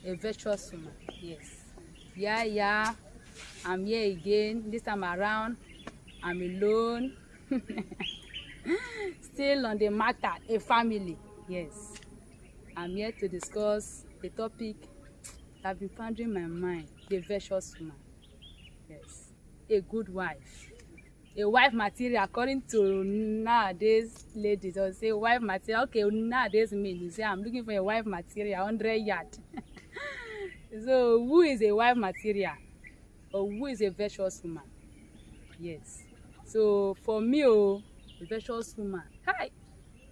A virtuous woman, yes. Yeah, I'm here again. This time around, I'm alone. Still on the matter, a family. Yes. I'm here to discuss a topic that has been pondering my mind, the virtuous woman. Yes. A good wife. A wife material, according to nowadays ladies, they'll say wife material. Okay, nowadays men, you say I'm looking for a wife material, 100 yard. So who is a wife material? Or who is a virtuous woman? Yes. So for me, a virtuous woman, hi,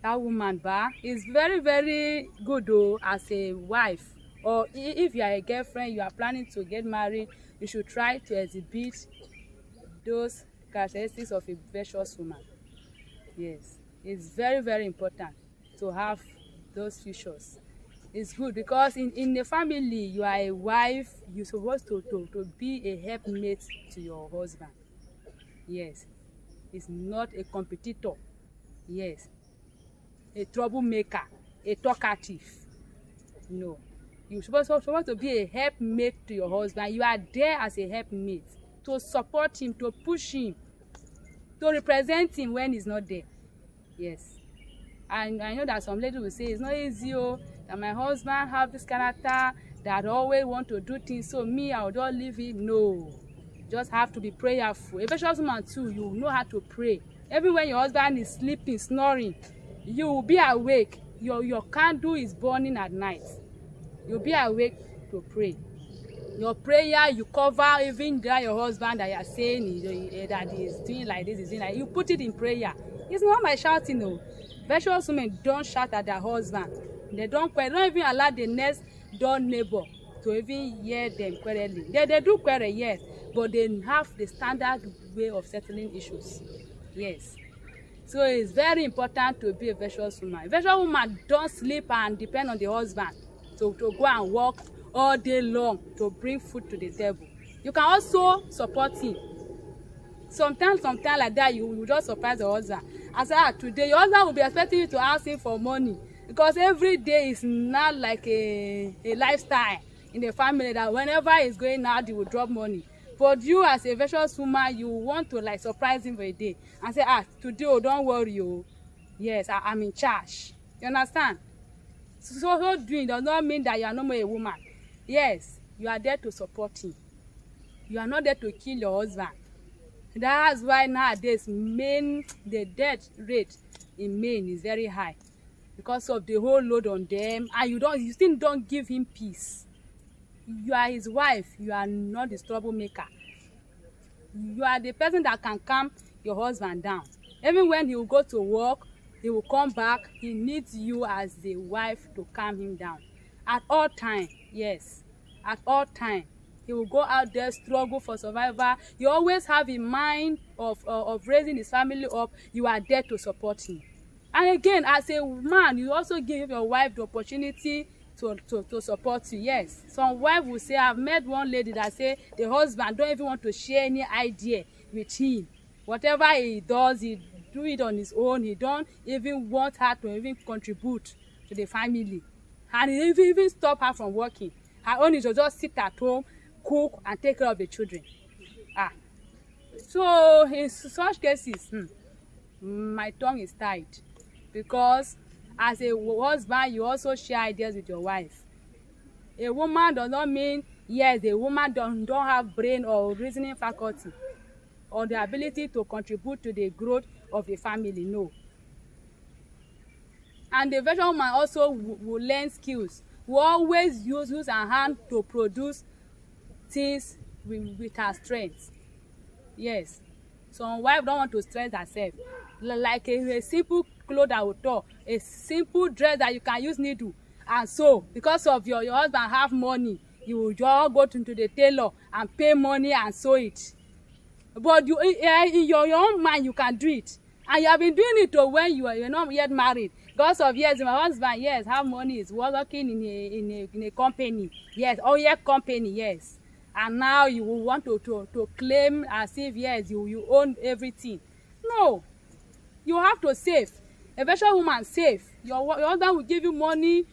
that woman is very, very good as a wife. Or if you are a girlfriend, you are planning to get married, you should try to exhibit those characteristics of a virtuous woman. Yes, it's very, very important to have those features. It's good because in the family, you are a wife, you're supposed to be a helpmate to your husband. Yes, it's not a competitor. Yes, a troublemaker, a talkative. No, you're supposed to be a helpmate to your husband. You are there as a helpmate to support him, to push him, to represent him when he's not there. Yes. And I know that some ladies will say it's not easy, that my husband have this character that always want to do things, so me, I'll just leave it. No, just have to be prayerful. A virtuous woman too, you know how to pray. Even when your husband is sleeping, snoring, you will be awake. Your candle is burning at night. You'll be awake to pray. Your prayer, you cover even that your husband that you are saying that he is doing like this, is doing like, you put it in prayer. It's not by shouting, no. Virtuous women don't shout at their husband. They don't even allow the next door neighbor to even hear them quarreling. They do quarrel, yes, but they have the standard way of settling issues. Yes. So it's very important to be a virtuous woman. A virtuous woman don't sleep and depend on the husband to go and work all day long to bring food to the table. You can also support him. Sometimes like that, you will just surprise your husband. As today, your husband will be expecting you to ask him for money, because every day is not like a lifestyle in the family that whenever he's going out, he will drop money. But you, as a virtuous woman, you want to like surprise him for a day and say, today, don't worry, yes, I'm in charge. You understand? So doing does not mean that you are no more a woman. Yes, you are there to support him. You are not there to kill your husband. That's why nowadays the death rate in men is very high, because of the whole load on them, and you still don't give him peace. You are his wife. You are not his troublemaker. You are the person that can calm your husband down. Even when he will go to work, he will come back, he needs you as the wife to calm him down at all time. Yes, at all time. He will go out there, struggle for survival. You always have in mind of raising his family up. You are there to support him. And again, as a man, you also give your wife the opportunity to support you. Yes, some wife will say, I've met one lady that say the husband don't even want to share any idea with him. Whatever he does, he do it on his own. He don't even want her to even contribute to the family. And he even stop her from working. Her own is to just sit at home, cook and take care of the children. So in such cases, my tongue is tied, because as a husband, you also share ideas with your wife. A woman does not mean, yes, a woman don't have brain or reasoning faculty or the ability to contribute to the growth of the family. No. And the virtuous woman also will learn skills, will always use her hand to produce things with her strength. Yes, some wife don't want to stress herself, like a simple cloth that will tore, a simple dress that you can use needle and sew. Because of your husband have money, you will just go to the tailor and pay money and sew it. But you in your own mind, you can do it, and you have been doing it when you're not yet married. Because of, yes, my husband, yes, have money, is working in a company, yes, company, yes. And now you will want to claim as if, yes, you own everything. No, you have to save. A virtuous woman save. Your husband will give you money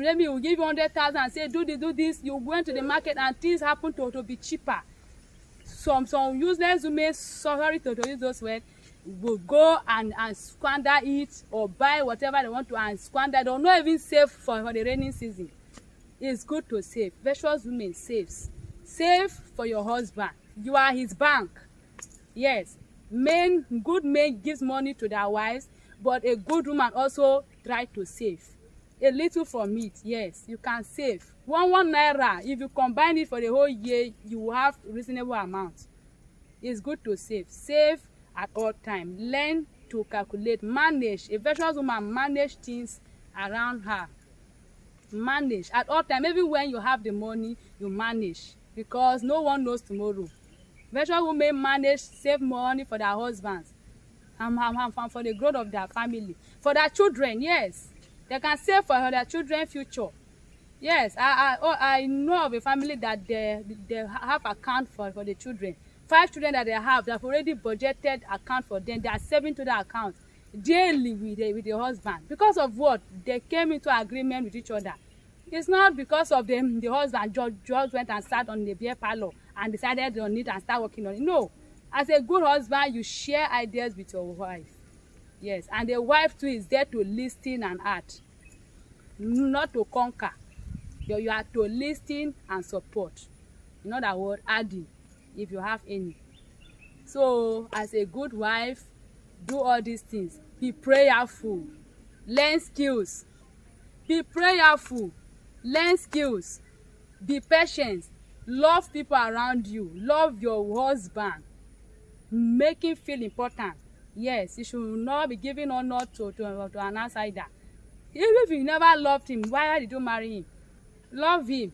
maybe will give you 100,000 and say do this. You go into the market and things happen to be cheaper. Some useless women, sorry to use those words, will go and squander it or buy whatever they want to and squander. They will not even save for the rainy season. It's good to save. Virtuous women saves. Save for your husband. You are his bank. Yes, good men gives money to their wives, but a good woman also try to save a little from it. Yes, you can save one naira. If you combine it for the whole year, you will have reasonable amount. It's good to save at all time. Learn to calculate, manage. A virtuous woman manage things around her. Manage at all time. Even when you have the money, you manage, because no one knows tomorrow. Virtuous women manage, save money for their husbands and for the growth of their family, for their children. Yes, they can save for their children's future. Yes, I know of a family that they have account for the children. 5 children that they have already budgeted account for them. They are saving to the account daily with the husband. Because of what? They came into agreement with each other. It's not because of them. The husband just went and sat on the beer parlor and decided on it and start working on it. No, as a good husband, you share ideas with your wife. Yes, and the wife too is there to listen and act, not to conquer. You are to listen and support. In other words, adding if you have any. So as a good wife, do all these things. Be prayerful, learn skills. Be prayerful, learn skills. Be patient, love people around you, love your husband, make him feel important. Yes, you should not be giving honor to an outsider. Even if you never loved him, why did you marry him? Love him.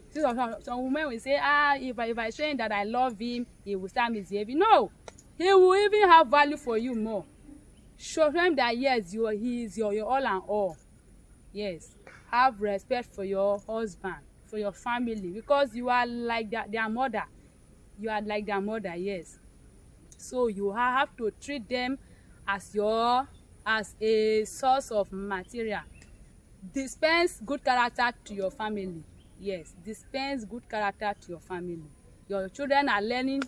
Some women will say, if I show him that I love him, he will start misbehaving. No, he will even have value for you more. Show him that yes, he is your all and all. Yes, have respect for your husband, for your family, because you are like their mother. You are like their mother. Yes, so you have to treat them as a source of material. Dispense good character to your family. Yes, dispense good character to your family. Your children are learning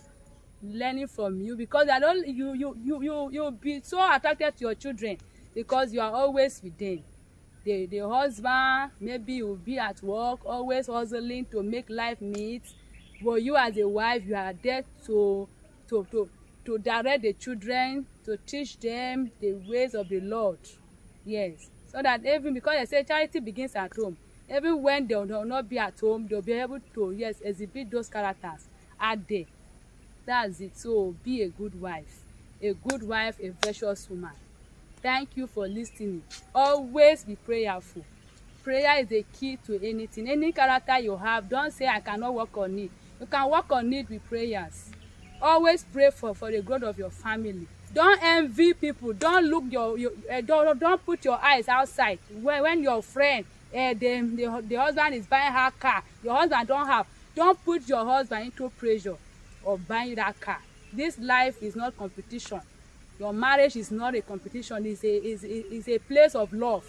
from you, because they don't. You'll be so attracted to your children because you are always with them. The husband maybe will be at work, always hustling to make life meet, but you as a wife, you are there to direct the children, to teach them the ways of the Lord. Yes, so that even because they say charity begins at home, even when they will not be at home, they'll be able to, yes, exhibit those characters out there. That's it. So be a good wife, a virtuous woman. Thank you for listening. Always be prayerful. Prayer is the key to anything. Any character you have, don't say I cannot work on it. You can work on it with prayers. Always pray for the growth of your family. Don't envy people. Don't look don't put your eyes outside. When your friend, the husband is buying her car, your husband don't have. Don't put your husband into pressure of buying that car. This life is not competition. Your marriage is not a competition. It's a place of love.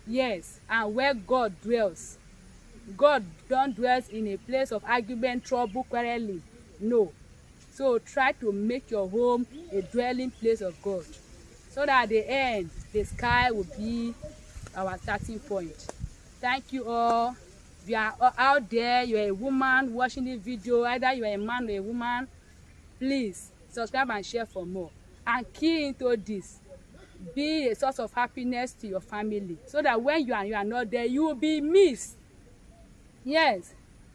Yes, and where God dwells. God don't dwell in a place of argument, trouble, quarreling. No. So try to make your home a dwelling place of God, so that at the end, the sky will be our starting point. Thank you all. If you are out there, you are a woman watching this video, either you are a man or a woman, please subscribe and share for more. And key into this. Be a source of happiness to your family, so that when you are not there, you will be missed. Yes,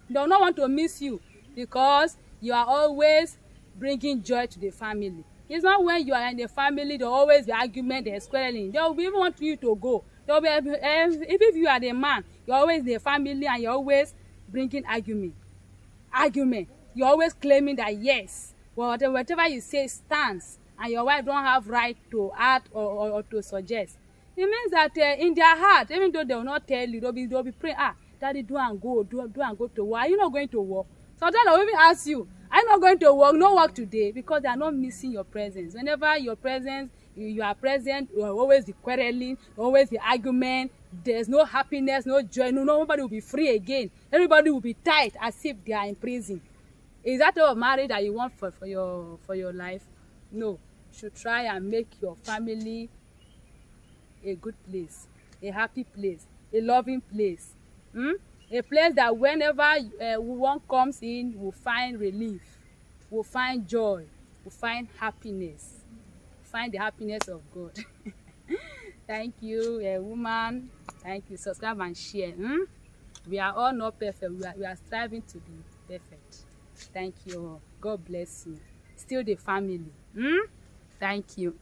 they will not want to miss you, because you are always bringing joy to the family. It's not when you are in the family, there will always be argument, there's quarreling. They will even want you to go. There will be, if you are the man, you're always in the family and you're always bringing argument. You're always claiming that yes, whatever you say stands, and your wife don't have right to act or to suggest. It means that in their heart, even though they will not tell you, they'll be praying, daddy, do and go to work. Are you not going to work? Sometimes they'll even ask you, are you not going to work? No work today, because they are not missing your presence. Whenever your presence you are present, you are always the quarreling, always the argument. There's no happiness, no joy. Nobody will be free again. Everybody will be tight as if they are in prison. Is that all marriage that you want for your life? No. You should try and make your family a good place, a happy place, a loving place, a place that whenever one comes in, will find relief, will find joy, will find happiness, find the happiness of God. Thank you, woman. Thank you. Subscribe and share. We are all not perfect. We are striving to be perfect. Thank you. God bless you. Still the family. Thank you.